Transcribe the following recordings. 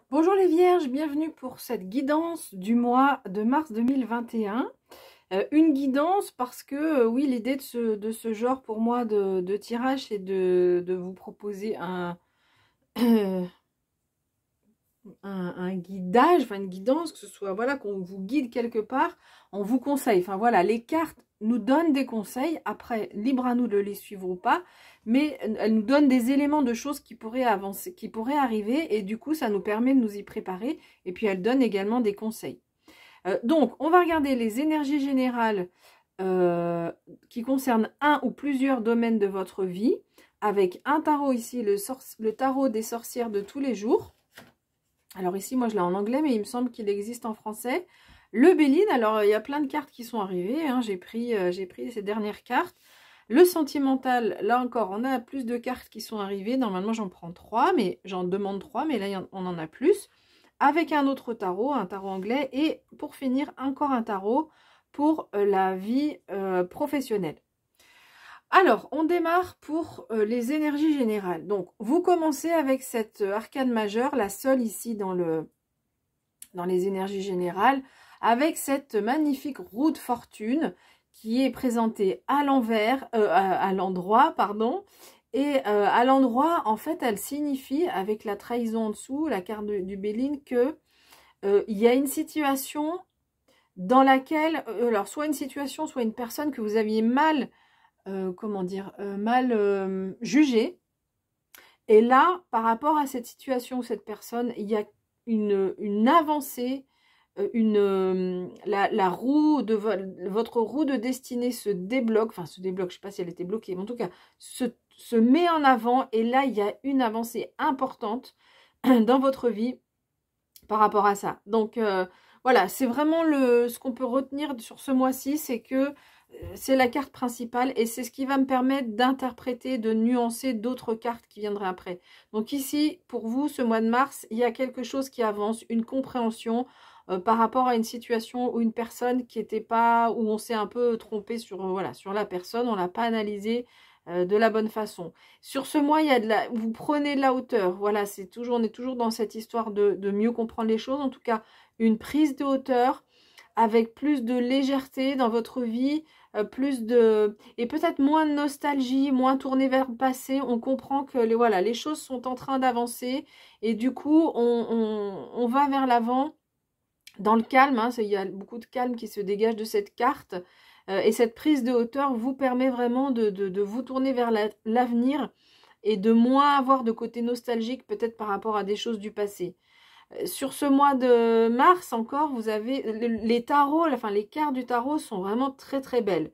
Bonjour les Vierges, bienvenue pour cette guidance du mois de mars 2021. Une guidance parce que, oui, l'idée de ce genre pour moi de tirage, c'est de vous proposer un guidage, enfin une guidance, que ce soit, voilà, qu'on vous guide quelque part, on vous conseille. Enfin voilà, les cartes nous donnent des conseils, après, libre à nous de les suivre ou pas, mais elles nous donnent des éléments de choses qui pourraient avancer, qui pourraient arriver, et du coup, ça nous permet de nous y préparer, et puis elles donnent également des conseils. Donc, on va regarder les énergies générales qui concernent un ou plusieurs domaines de votre vie, avec un tarot ici, le tarot des sorcières de tous les jours. Alors ici, moi je l'ai en anglais, mais il me semble qu'il existe en français. Le Béline, alors il y a plein de cartes qui sont arrivées, hein. J'ai pris ces dernières cartes. Le sentimental, là encore, on a plus de cartes qui sont arrivées. Normalement, j'en prends 3, mais j'en demande 3, mais là, on en a plus. Avec un autre tarot, un tarot anglais. Et pour finir, encore un tarot pour la vie professionnelle. Alors, on démarre pour les énergies générales. Donc, vous commencez avec cette arcane majeure, la seule ici dans les énergies générales, avec cette magnifique roue de fortune qui est présentée à l'envers, à l'endroit, pardon. Et à l'endroit, en fait, elle signifie, avec la trahison en dessous, la carte du Béline, que il y a une situation dans laquelle, alors soit une situation, soit une personne que vous aviez mal comment dire, mal jugé. Et là, par rapport à cette situation, cette personne, il y a une avancée, la roue de votre roue de destinée se débloque, enfin se débloque, je ne sais pas si elle était bloquée, mais en tout cas, se met en avant. Et là, il y a une avancée importante dans votre vie par rapport à ça. Donc, voilà, c'est vraiment ce qu'on peut retenir sur ce mois-ci, c'est que c'est la carte principale et c'est ce qui va me permettre d'interpréter, de nuancer d'autres cartes qui viendraient après. Donc ici, pour vous, ce mois de mars, il y a quelque chose qui avance, une compréhension par rapport à une situation ou une personne qui n'était pas, où on s'est un peu trompé sur, voilà, sur la personne, on l'a pas analysé de la bonne façon. Sur ce mois, il y a vous prenez de la hauteur. Voilà, on est toujours dans cette histoire de mieux comprendre les choses. En tout cas, une prise de hauteur avec plus de légèreté dans votre vie, et peut-être moins de nostalgie, moins tourné vers le passé. On comprend que les choses sont en train d'avancer et du coup, on va vers l'avant dans le calme. Hein. Il y a beaucoup de calme qui se dégage de cette carte. Et cette prise de hauteur vous permet vraiment de vous tourner vers l'avenir et de moins avoir de côté nostalgique peut-être par rapport à des choses du passé. Sur ce mois de mars encore, vous avez les tarots, enfin les cartes du tarot sont vraiment très très belles.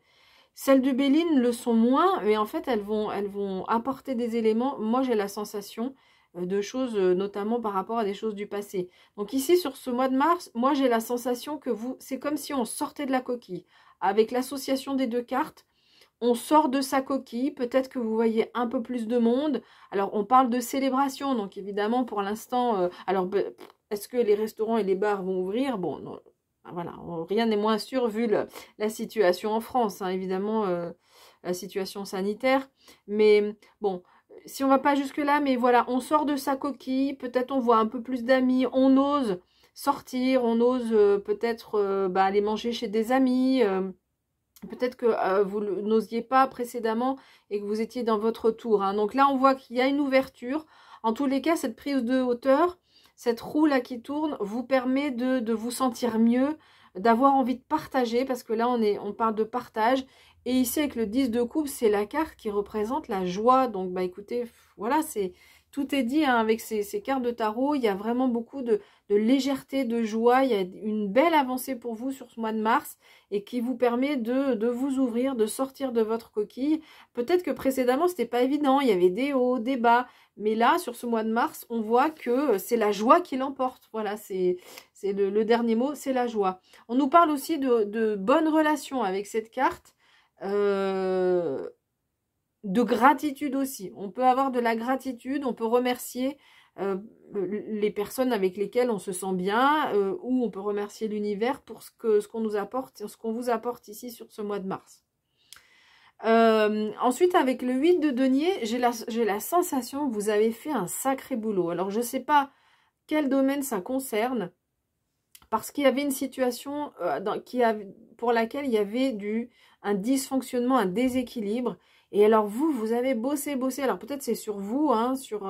Celles du Béline le sont moins, mais en fait elles vont apporter des éléments. Moi j'ai la sensation de choses, notamment par rapport à des choses du passé. Donc ici sur ce mois de mars, moi j'ai la sensation que c'est comme si on sortait de la coquille. Avec l'association des deux cartes, on sort de sa coquille, peut-être que vous voyez un peu plus de monde. Alors, on parle de célébration, donc évidemment, pour l'instant, est-ce que les restaurants et les bars vont ouvrir? Bon, non, voilà, rien n'est moins sûr vu la situation en France, hein, évidemment, la situation sanitaire. Mais bon, si on va pas jusque-là, mais voilà, on sort de sa coquille, peut-être on voit un peu plus d'amis, on ose sortir, on ose peut-être aller manger chez des amis, peut-être que vous n'osiez pas précédemment et que vous étiez dans votre tour. Hein. Donc là, on voit qu'il y a une ouverture. En tous les cas, cette prise de hauteur, cette roue-là qui tourne, vous permet de vous sentir mieux, d'avoir envie de partager, parce que là, on parle de partage. Et ici, avec le 10 de coupe, c'est la carte qui représente la joie. Donc, bah écoutez, voilà, tout est dit hein, avec ces cartes de tarot. Il y a vraiment beaucoup de légèreté, de joie. Il y a une belle avancée pour vous sur ce mois de mars et qui vous permet de vous ouvrir, de sortir de votre coquille. Peut-être que précédemment, c'était pas évident. Il y avait des hauts, des bas. Mais là, sur ce mois de mars, on voit que c'est la joie qui l'emporte. Voilà, c'est le dernier mot, c'est la joie. On nous parle aussi de bonnes relations avec cette carte. De gratitude aussi. On peut avoir de la gratitude, on peut remercier les personnes avec lesquelles on se sent bien, ou on peut remercier l'univers pour ce qu'on nous apporte, ce qu'on vous apporte ici sur ce mois de mars. Ensuite, avec le 8 de denier, j'ai la sensation que vous avez fait un sacré boulot. Alors, je ne sais pas quel domaine ça concerne. Parce qu'il y avait une situation pour laquelle il y avait un dysfonctionnement, un déséquilibre. Et alors vous avez bossé. Alors peut-être c'est sur vous, hein, sur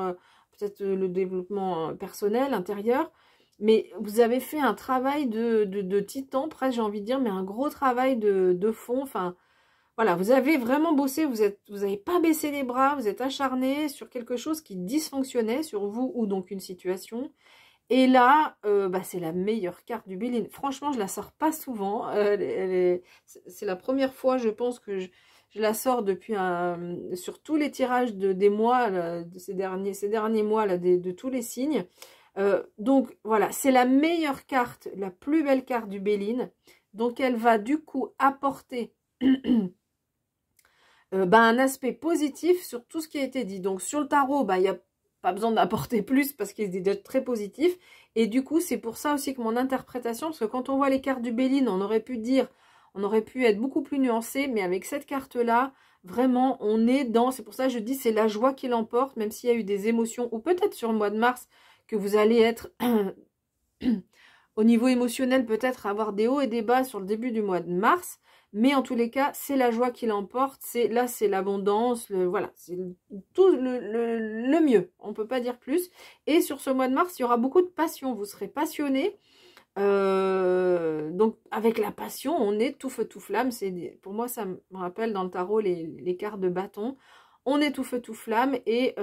peut-être le développement personnel, intérieur. Mais vous avez fait un travail de titan, presque j'ai envie de dire, mais un gros travail de fond. Enfin, voilà, vous avez vraiment bossé, vous n'avez pas baissé les bras, vous êtes acharné sur quelque chose qui dysfonctionnait sur vous ou donc une situation. Et là, c'est la meilleure carte du Béline. Franchement, je la sors pas souvent. C'est la première fois, je pense, que je la sors depuis sur tous les tirages des mois, là, de ces derniers mois, là, de tous les signes. Donc, voilà, c'est la meilleure carte, la plus belle carte du Béline. Donc, elle va du coup apporter un aspect positif sur tout ce qui a été dit. Donc, sur le tarot, il y a pas besoin d'apporter plus parce qu'il est déjà très positif. Et du coup, c'est pour ça aussi que mon interprétation, parce que quand on voit les cartes du Béline, on aurait pu être beaucoup plus nuancé, mais avec cette carte-là, vraiment, on est dans, c'est pour ça que je dis, c'est la joie qui l'emporte, même s'il y a eu des émotions, ou peut-être sur le mois de mars, que vous allez être, au niveau émotionnel, peut-être avoir des hauts et des bas sur le début du mois de mars, mais en tous les cas, c'est la joie qui l'emporte. Là, c'est l'abondance. Voilà, c'est tout le mieux. On ne peut pas dire plus. Et sur ce mois de mars, il y aura beaucoup de passion. Vous serez passionné. Donc, avec la passion, on est tout feu, tout flamme. Pour moi, ça me rappelle dans le tarot les cartes de bâton. On est tout feu, tout flamme. Et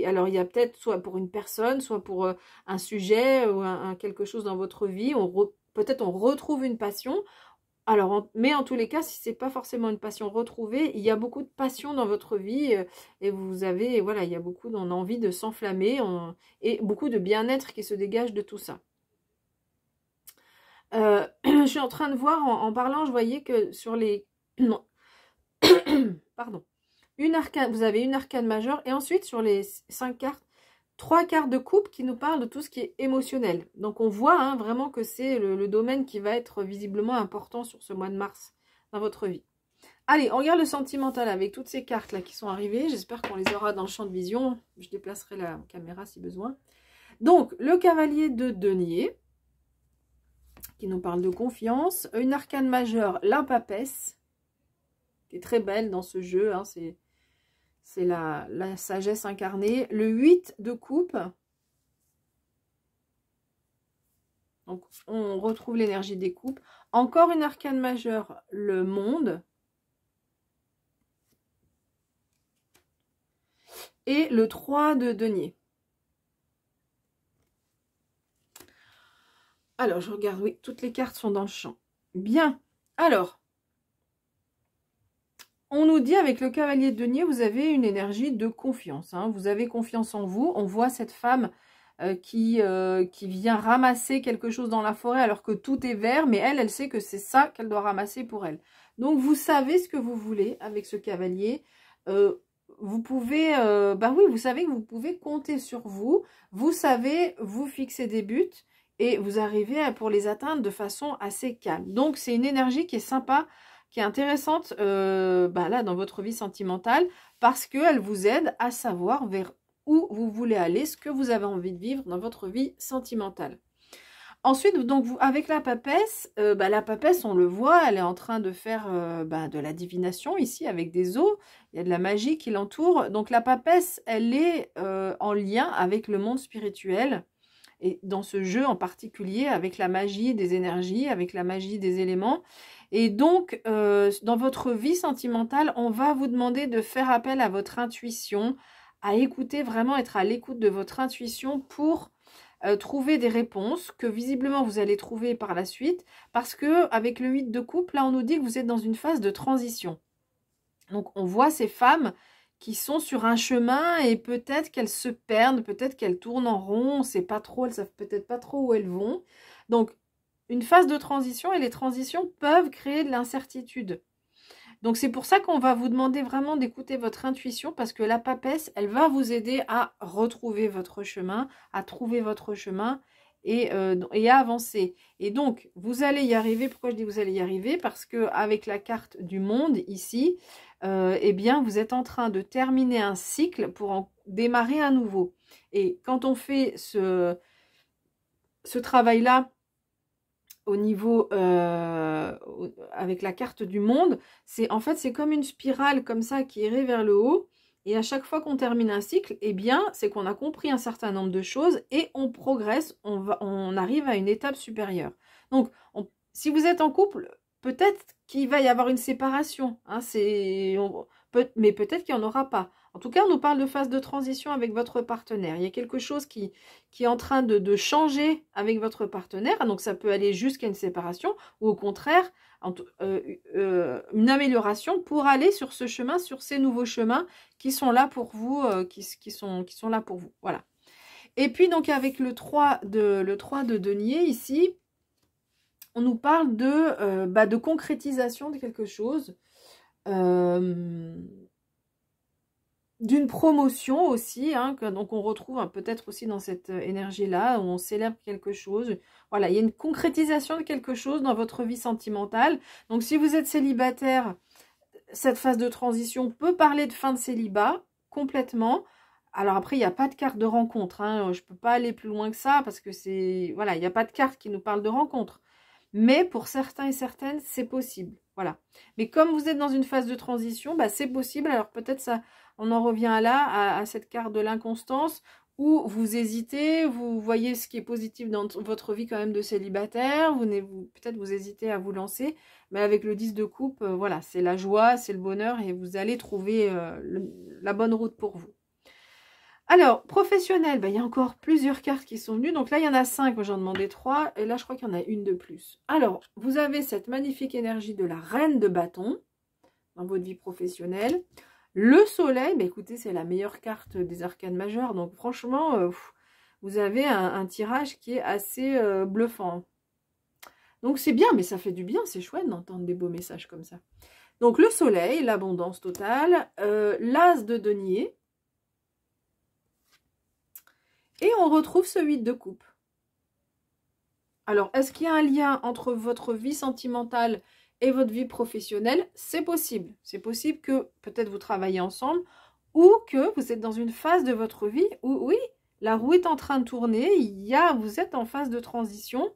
alors, il y a peut-être soit pour une personne, soit pour un sujet ou quelque chose dans votre vie. Peut-être on retrouve une passion. Alors, mais en tous les cas, si c'est pas forcément une passion retrouvée, il y a beaucoup de passion dans votre vie et vous avez, voilà, il y a beaucoup d'envie de s'enflammer et beaucoup de bien-être qui se dégage de tout ça. Je suis en train de voir, en parlant, je voyais que sur les... Non. Pardon. Vous avez une arcane majeure et ensuite sur les 5 cartes, 3 cartes de coupe qui nous parlent de tout ce qui est émotionnel. Donc on voit vraiment que c'est le domaine qui va être visiblement important sur ce mois de mars dans votre vie. Allez, on regarde le sentimental avec toutes ces cartes là qui sont arrivées. J'espère qu'on les aura dans le champ de vision. Je déplacerai la caméra si besoin. Donc le cavalier de denier qui nous parle de confiance. Une arcane majeure, la papesse, qui est très belle dans ce jeu. C'est la sagesse incarnée. Le 8 de coupe. Donc, on retrouve l'énergie des coupes. Encore une arcane majeure, le monde. Et le 3 de denier. Alors, je regarde, oui, toutes les cartes sont dans le champ. Bien. Alors, on nous dit avec le cavalier de denier, vous avez une énergie de confiance. Vous avez confiance en vous. On voit cette femme qui vient ramasser quelque chose dans la forêt alors que tout est vert. Mais elle sait que c'est ça qu'elle doit ramasser pour elle. Donc, vous savez ce que vous voulez avec ce cavalier. Vous pouvez, oui, vous savez que vous pouvez compter sur vous. Vous savez vous fixer des buts. Et vous arrivez pour les atteindre de façon assez calme. Donc, c'est une énergie qui est sympa, qui est intéressante là dans votre vie sentimentale parce qu'elle vous aide à savoir vers où vous voulez aller, ce que vous avez envie de vivre dans votre vie sentimentale. Ensuite, donc avec la papesse, la papesse, on le voit, elle est en train de faire de la divination ici avec des os. Il y a de la magie qui l'entoure. Donc la papesse, elle est en lien avec le monde spirituel. Et dans ce jeu en particulier, avec la magie des énergies, avec la magie des éléments. Et donc, dans votre vie sentimentale, on va vous demander de faire appel à votre intuition, à écouter, vraiment être à l'écoute de votre intuition pour trouver des réponses que visiblement vous allez trouver par la suite. Parce que avec le 8 de coupe, là, on nous dit que vous êtes dans une phase de transition. Donc, on voit ces femmes qui sont sur un chemin et peut-être qu'elles se perdent, peut-être qu'elles tournent en rond, on ne sait pas trop, elles savent peut-être pas trop où elles vont. Donc, une phase de transition et les transitions peuvent créer de l'incertitude. Donc, c'est pour ça qu'on va vous demander vraiment d'écouter votre intuition parce que la papesse, elle va vous aider à retrouver votre chemin, à trouver votre chemin et à avancer. Et donc, vous allez y arriver. Pourquoi je dis vous allez y arriver? Parce qu'avec la carte du monde ici, eh bien, vous êtes en train de terminer un cycle pour en démarrer un nouveau. Et quand on fait ce travail-là, au niveau avec la carte du monde, en fait c'est comme une spirale comme ça qui irait vers le haut, et à chaque fois qu'on termine un cycle, eh bien c'est qu'on a compris un certain nombre de choses et on progresse, on arrive à une étape supérieure. Donc si vous êtes en couple, peut-être qu'il va y avoir une séparation, hein, mais peut-être qu'il n'y en aura pas. En tout cas, on nous parle de phase de transition avec votre partenaire. Il y a quelque chose qui est en train de changer avec votre partenaire. Donc, ça peut aller jusqu'à une séparation ou au contraire, une amélioration pour aller sur ce chemin, sur ces nouveaux chemins qui sont là pour vous, qui sont là pour vous. Voilà. Et puis, donc, avec le 3 de denier ici, on nous parle de concrétisation de quelque chose. D'une promotion aussi, hein, donc on retrouve peut-être aussi dans cette énergie-là, où on célèbre quelque chose. Voilà, il y a une concrétisation de quelque chose dans votre vie sentimentale. Donc si vous êtes célibataire, cette phase de transition peut parler de fin de célibat, complètement. Alors après, il n'y a pas de carte de rencontre, hein, je ne peux pas aller plus loin que ça, parce que voilà, il n'y a pas de carte qui nous parle de rencontre. Mais pour certains et certaines, c'est possible. Voilà. Mais comme vous êtes dans une phase de transition, c'est possible. Alors peut-être ça, on en revient là, à cette carte de l'inconstance, où vous hésitez, vous voyez ce qui est positif dans votre vie quand même de célibataire, peut-être vous hésitez à vous lancer, mais avec le 10 de coupe, voilà, c'est la joie, c'est le bonheur, et vous allez trouver la bonne route pour vous. Alors, professionnel, il y a encore plusieurs cartes qui sont venues. Donc là, il y en a 5, j'en demandais 3. Et là, je crois qu'il y en a une de plus. Alors, vous avez cette magnifique énergie de la reine de bâton dans votre vie professionnelle. Le soleil, écoutez, c'est la meilleure carte des arcanes majeures. Donc franchement, vous avez un tirage qui est assez bluffant. Donc c'est bien, mais ça fait du bien, c'est chouette d'entendre des beaux messages comme ça. Donc le soleil, l'abondance totale, l'as de denier. Et on retrouve ce 8 de coupe. Alors, est-ce qu'il y a un lien entre votre vie sentimentale et votre vie professionnelle? C'est possible. C'est possible que peut-être vous travaillez ensemble ou que vous êtes dans une phase de votre vie où, oui, la roue est en train de tourner, vous êtes en phase de transition.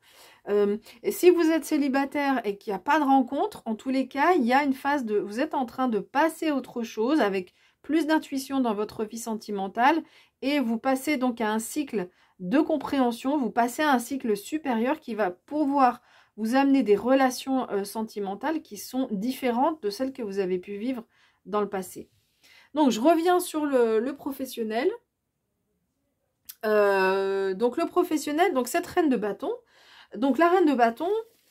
Et si vous êtes célibataire et qu'il n'y a pas de rencontre, en tous les cas, il y a une phase vous êtes en train de passer à autre chose avec plus d'intuition dans votre vie sentimentale et vous passez donc à un cycle de compréhension, vous passez à un cycle supérieur qui va pouvoir vous amener des relations sentimentales qui sont différentes de celles que vous avez pu vivre dans le passé. Donc, je reviens sur le professionnel. Donc, le professionnel, donc cette reine de bâton. Donc, la reine de bâton,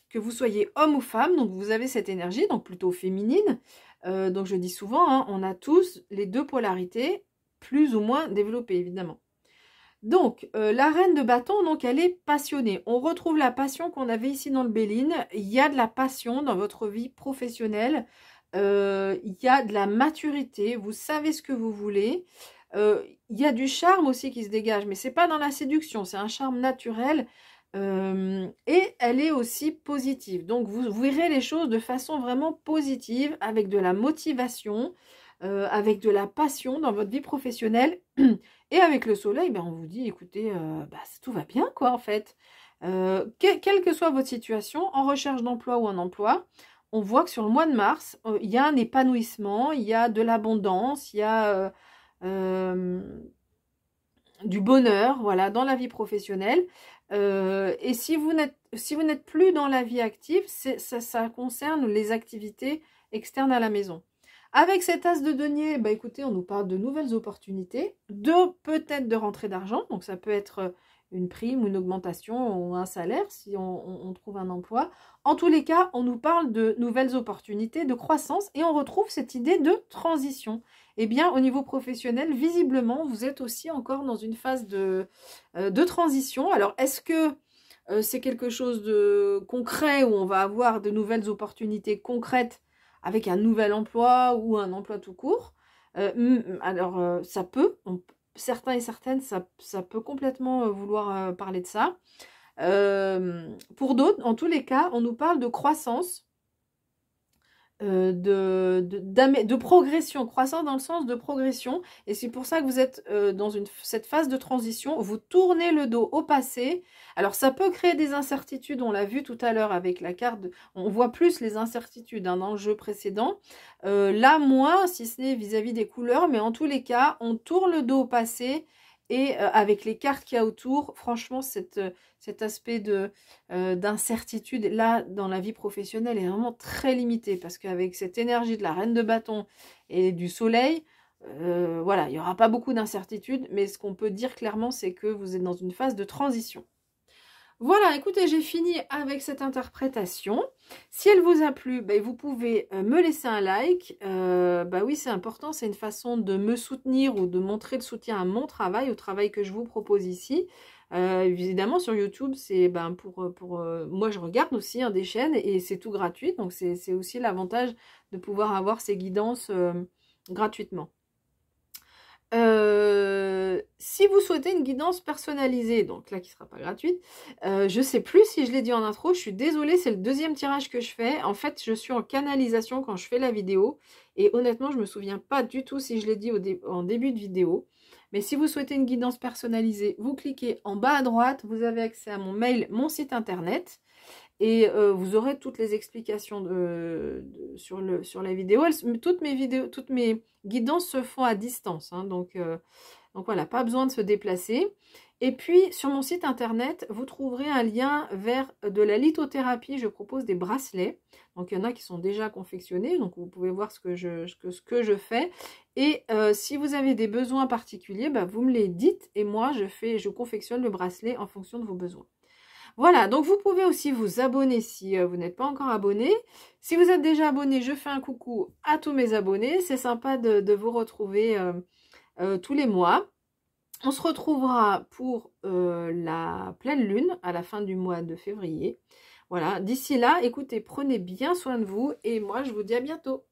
que vous soyez homme ou femme, donc vous avez cette énergie, donc plutôt féminine. Donc, je dis souvent, hein, on a tous les deux polarités, plus ou moins développées, évidemment. Donc, la reine de bâton, donc elle est passionnée. On retrouve la passion qu'on avait ici dans le Béline. Il y a de la passion dans votre vie professionnelle. Il y a de la maturité. Vous savez ce que vous voulez. Il y a du charme aussi qui se dégage, mais c'est pas dans la séduction. C'est un charme naturel. Et elle est aussi positive. Donc, vous verrez les choses de façon vraiment positive, avec de la motivation, avec de la passion dans votre vie professionnelle. Et avec le soleil, on vous dit, écoutez, tout va bien, quoi, en fait. Quelle que soit votre situation, en recherche d'emploi ou en emploi, on voit que sur le mois de mars, il y a un épanouissement, il y a de l'abondance, il y a du bonheur, voilà, dans la vie professionnelle. Et si vous n'êtes plus dans la vie active, ça concerne les activités externes à la maison. Avec cet as de denier, écoutez, on nous parle de nouvelles opportunités, peut-être de rentrée d'argent, donc ça peut être une prime ou une augmentation ou un salaire si on trouve un emploi. En tous les cas, on nous parle de nouvelles opportunités, de croissance, et on retrouve cette idée de transition. Eh bien, au niveau professionnel, visiblement, vous êtes aussi encore dans une phase de transition. Alors, est-ce que c'est quelque chose de concret où on va avoir de nouvelles opportunités concrètes avec un nouvel emploi ou un emploi tout court? Alors, ça peut, certains et certaines, ça peut complètement vouloir parler de ça. Pour d'autres, en tous les cas, on nous parle de croissance. de progression, croissance dans le sens de progression. Et c'est pour ça que vous êtes dans cette phase de transition. Vous tournez le dos au passé. Alors ça peut créer des incertitudes, on l'a vu tout à l'heure avec la carte. On voit plus les incertitudes hein, dans le jeu précédent. Là, moins, si ce n'est vis-à-vis des couleurs. Mais en tous les cas, on tourne le dos au passé. Et avec les cartes qu'il y a autour, franchement, cet aspect d'incertitude, là, dans la vie professionnelle, est vraiment très limité. Parce qu'avec cette énergie de la reine de bâton et du soleil, voilà, il n'y aura pas beaucoup d'incertitude. Mais ce qu'on peut dire clairement, c'est que vous êtes dans une phase de transition. Voilà, écoutez, j'ai fini avec cette interprétation. Si elle vous a plu, bah, vous pouvez me laisser un like. Bah oui, c'est important, c'est une façon de me soutenir ou de montrer le soutien à mon travail, au travail que je vous propose ici. Évidemment, sur YouTube, c'est ben, moi, je regarde aussi hein, des chaînes et c'est tout gratuit. Donc, c'est aussi l'avantage de pouvoir avoir ces guidances gratuitement. Si vous souhaitez une guidance personnalisée, donc là qui sera pas gratuite, je sais plus si je l'ai dit en intro, je suis désolée, c'est le deuxième tirage que je fais. En fait, je suis en canalisation quand je fais la vidéo et honnêtement, je me souviens pas du tout si je l'ai dit en début de vidéo. Mais si vous souhaitez une guidance personnalisée, vous cliquez en bas à droite, vous avez accès à mon mail, mon site internet. Et vous aurez toutes les explications sur la vidéo. Toutes mes guidances se font à distance. Hein, donc voilà, pas besoin de se déplacer. Et puis, sur mon site internet, vous trouverez un lien vers de la lithothérapie. Je propose des bracelets. Donc, il y en a qui sont déjà confectionnés. Donc, vous pouvez voir ce que je fais. Et si vous avez des besoins particuliers, bah, vous me les dites. Et moi, je confectionne le bracelet en fonction de vos besoins. Voilà, donc vous pouvez aussi vous abonner si vous n'êtes pas encore abonné. Si vous êtes déjà abonné, je fais un coucou à tous mes abonnés. C'est sympa de vous retrouver tous les mois. On se retrouvera pour la pleine lune à la fin du mois de février. Voilà, d'ici là, écoutez, prenez bien soin de vous et moi, je vous dis à bientôt.